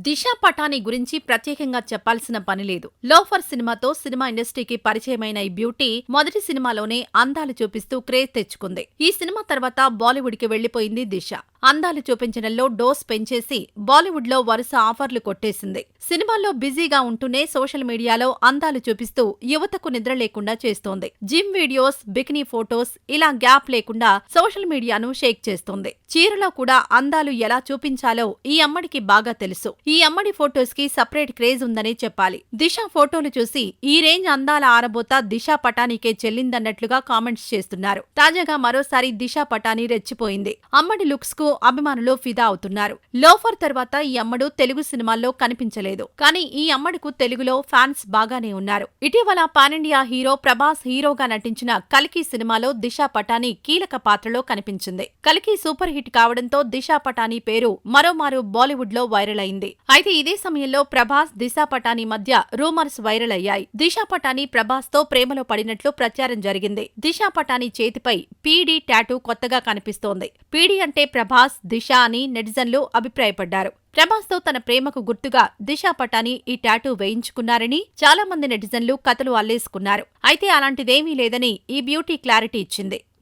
దిశా పటానీ గురించి ప్రత్యేకంగా చెప్పాల్సిన పనిలేదు. లోఫర్ సినిమాతో సినిమా ఇండస్ట్రీకి పరిచయమైన ఈ బ్యూటీ మొదటి సినిమాలోనే అందాలు చూపిస్తూ క్రేజ్ తెచ్చుకుంది. ఈ సినిమా తర్వాత బాలీవుడ్ కి వెళ్లిపోయింది దిశ. అందాలు చూపించడంలో డోస్ పెంచేసి బాలీవుడ్ లో వరుస ఆఫర్లు కొట్టేసింది. సినిమాల్లో బిజీగా ఉంటూనే సోషల్ మీడియాలో అందాలు చూపిస్తూ యువతకు నిద్ర లేకుండా చేస్తోంది. జిమ్ వీడియోస్, బికినీ ఫోటోస్ ఇలా గ్యాప్ లేకుండా సోషల్ మీడియాను షేక్ చేస్తోంది. చీరలో కూడా అందాలు ఎలా చూపించాలో ఈ అమ్మడికి బాగా తెలుసు. ఈ అమ్మడి ఫోటోస్ కి సపరేట్ క్రేజ్ ఉందనే చెప్పాలి. దిశ ఫోటోలు చూసి ఈ రేంజ్ అందాల ఆరబోత దిశా పటానీకే చెల్లిందన్నట్లుగా కామెంట్స్ చేస్తున్నారు. తాజాగా మరోసారి దిశా పటానీ రెచ్చిపోయింది. అమ్మడి లుక్స్ కు అభిమానులు ఫిదా అవుతున్నారు. లోఫర్ తర్వాత ఈ అమ్మడు తెలుగు సినిమాల్లో కనిపించలేదు. కానీ ఈ అమ్మడుకు తెలుగులో ఫ్యాన్స్ బాగానే ఉన్నారు. ఇటీవల పాన్ ఇండియా హీరో ప్రభాస్ హీరోగా నటించిన కల్కి సినిమాలో దిశా పటానీ కీలక పాత్రలో కనిపించింది. కల్కి సూపర్ హిట్ కావడంతో దిశా పటానీ పేరు మరోమారు బాలీవుడ్ లో వైరల్ అయింది. అయితే ఇదే సమయంలో ప్రభాస్, దిశా పటానీ మధ్య రూమర్స్ వైరల్ అయ్యాయి. దిశా పటానీ ప్రభాస్ తో ప్రేమలో పడినట్లు ప్రచారం జరిగింది. దిశా పటానీ చేతిపై పీడీ టాటూ కొత్తగా కనిపిస్తోంది. పీడీ అంటే ప్రభాస్, దిశ అని నెటిజన్లు అభిప్రాయపడ్డారు. ప్రభాస్ తో తన ప్రేమకు గుర్తుగా దిశా పటానీ ఈ టాటూ వేయించుకున్నారని చాలా మంది నెటిజన్లు కథలు అల్లేసుకున్నారు. అయితే అలాంటిదేమీ లేదని ఈ బ్యూటీ క్లారిటీ ఇచ్చింది.